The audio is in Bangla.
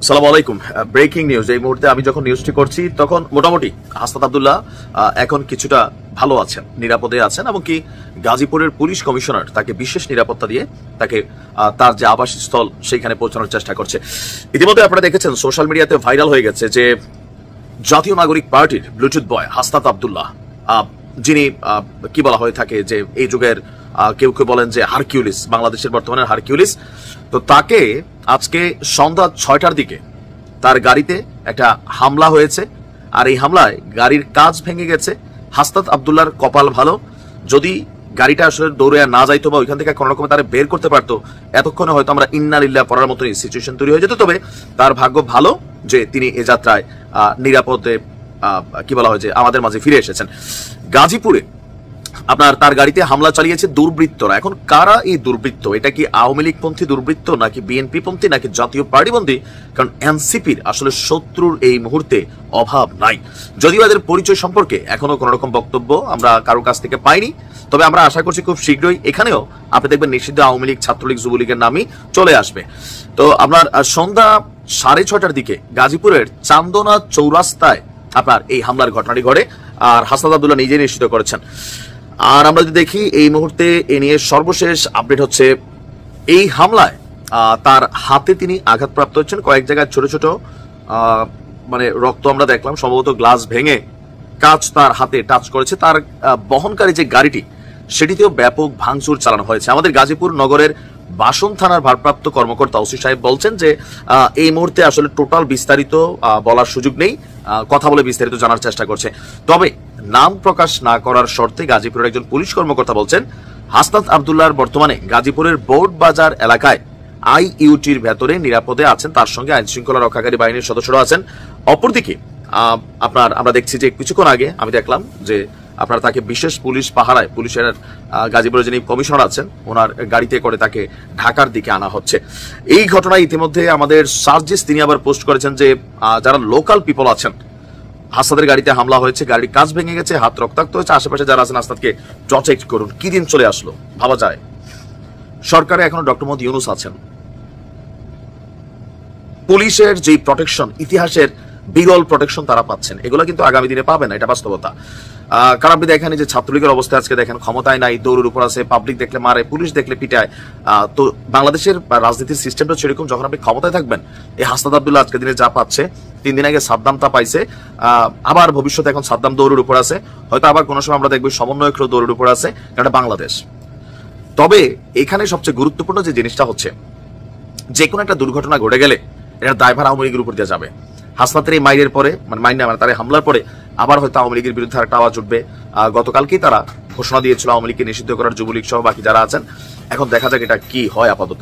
আসসালামু আলাইকুম। Breaking news. এই মুহূর্তে আমি যখন নিউজটি করছি তখন মোটামুটি হাসনাত আব্দুল্লাহ এখন কিছুটা ভালো আছেন, নিরাপদে আছেন, এবং কি গাজীপুরের পুলিশ কমিশনার তাকে বিশেষ নিরাপত্তা দিয়ে তাকে তার যে আবাসস্থল সেইখানে পৌঁছানোর চেষ্টা করছে। ইতিমধ্যে আপনারা দেখেছেন সোশ্যাল মিডিয়াতে ভাইরাল হয়ে গেছে যে জাতীয় নাগরিক পার্টির ব্লুটুথ বয় হাসনাত আব্দুল্লাহ, যিনি কি বলা হয়ে থাকে যে এই যুগের কেউ কেউ বলেন যে হারকিউলিস, বাংলাদেশের বর্তমানে হারকিউলিস। তো তাকে আজকে সন্ধ্যা 6টার দিকে তার গাড়িতে একটা হামলা হয়েছে, আর এই হামলায় গাড়ির কাঁচ ভেঙে গেছে। হাসনাত আব্দুল্লাহর কপাল ভালো, যদি গাড়িটা আসলে দৌড়ে না যাইতো বা ওইখান থেকে কোনো রকম তারা বের করতে পারতো, এতক্ষণে হয়তো আমরা ইন্না লিল্লাহ পড়ার মতনই সিচুয়েশন তৈরি হয়ে যেত। তবে তার ভাগ্য ভালো যে তিনি এ যাত্রায় নিরাপদে কি বলা হয় যে আমাদের মাঝে ফিরে এসেছেন। গাজীপুরে আপনার তার গাড়িতে হামলা চালিয়েছে দুর্বৃত্তরা। এখন কারা এই দুর্বৃত্ত? এটা কি আওয়ামী লীগ পন্থী দুর্বৃত্ত, নাকি বিএনপি পন্থী, নাকি জাতীয় পার্টিপন্থী? কারণ এনসিপির আসলে শত্রুর এই মুহূর্তে অভাব নাই। যদিও এদের পরিচয় সম্পর্কে এখনো কোন রকম বক্তব্য আমরা কারো কাছ থেকে পাইনি, তবে আমরা আশা করছি খুব শীঘ্রই এখানেও আপনি দেখবেন নিষিদ্ধ আওয়ামী লীগ, ছাত্রলীগ, যুবলীগের নামই চলে আসবে। তো আপনার সন্ধ্যা 6:30টার দিকে গাজীপুরের চান্দনা চৌরাস্তায় আপনার এই হামলার ঘটনাটি ঘটে, আর হাসনাত আব্দুল্লাহ নিজেই নিশ্চিত করেছেন। আর আমরা যদি দেখি এই মুহূর্তে এ নিয়ে সর্বশেষ আপডেট হচ্ছে এই হামলায় তার হাতে তিনি আঘাতপ্রাপ্ত হচ্ছেন। কয়েক জায়গায় ছোট ছোট মানে রক্ত আমরা দেখলাম, সম্ভবত গ্লাস ভেঙে কাঁচ তার হাতে টাচ করেছে। তার বহনকারী যে গাড়িটি সেটিতেও ব্যাপক ভাঙচুর চালানো হয়েছে। আমাদের গাজীপুর নগরের বাসন থানার ভারপ্রাপ্ত কর্মকর্তা ওসি সাহেব বলছেন যে এই মুহূর্তে আসলে টোটাল বিস্তারিত বলার সুযোগ নেই, কথা বলে বিস্তারিত জানার চেষ্টা করছে। তবে নাম প্রকাশ না করার শর্তে গাজীপুরের একজন পুলিশ কর্মকর্তা বলছেন হাসনাত আব্দুল্লাহর বর্তমানে গাজীপুরের বোর্ড বাজার এলাকায় আইইউটির ভেতরে নিরাপদে আছেন, তার সঙ্গে আইন শৃঙ্খলা রক্ষাকারী বাহিনীর সদস্যরা আছেন। অপরদিকে আপনার আমরা দেখছি যে কিছুক্ষণ আগে আমি দেখলাম যে আপনারা তাকে বিশেষ পুলিশ পাহারায়, পুলিশের গাজীপুরের যিনি কমিশনার আছেন ওনার গাড়িতে করে তাকে ঢাকার দিকে আনা হচ্ছে। এই ঘটনায় ইতিমধ্যে আমাদের সার্জিস তিনি আবার পোস্ট করেছেন যে যারা লোকাল পিপল আছেন, হাসনাতের গাড়িতে হামলা হয়েছে, গাড়ির কাঁচ ভেঙে গেছে, হাত রক্তাক্ত হয়েছে, আশেপাশে যারা আছেন হাসনাতকে প্রটেক্ট করুন। কি দিন চলে আসলো ভাবা যায়। সরকারে এখনো ডক্টর মোহাম্মদ ইউনূস আছেন। পুলিশের যে প্রটেকশন, ইতিহাসের বিরল প্রটেকশন তারা পাচ্ছেন, এগুলো কিন্তু আগামী দিনে পাবে না, এটা বাস্তবতা। কারণ আপনি দেখেন যে ছাত্রলীগের অবস্থা আজকে দেখেন, ক্ষমতায় নাই, দৌড়ের উপর আছে, পাবলিক দেখলে মারে, পুলিশ দেখলে পিটায়। তো বাংলাদেশের রাজনীতির সিস্টেমটা সেরকম, যখন আপনি ক্ষমতায় থাকবেন, এই হাসনাত আব্দুল্লাহ আজকে দিনে যা পাচ্ছে, 3 দিন আগে সাদ্দাম তা পাইছে, আবার ভবিষ্যতে এখন সাদ্দাম দৌড়ের উপর আছে, হয়তো আবার কোনো সময় আমরা দেখবো সমন্বয়করা দৌড়ের উপর আছে, কারণ বাংলাদেশ। তবে এখানে সবচেয়ে গুরুত্বপূর্ণ যে জিনিসটা হচ্ছে, যে কোনো একটা দুর্ঘটনা ঘটে গেলে এটার দায়ভার আওয়ামী লীগের উপর দেওয়া যাবে। হাসনাতের এই মাইরের পরে, মানে তার হামলার পরে আবার হয়তো আওয়ামী লীগের বিরুদ্ধে একটা আওয়াজ উঠবে। গতকালকেই তারা ঘোষণা দিয়েছিল আওয়ামী লীগকে নিষিদ্ধ করার, যুবলীগ সহ বাকি যারা আছেন। এখন দেখা যাক এটা কি হয় আপাতত।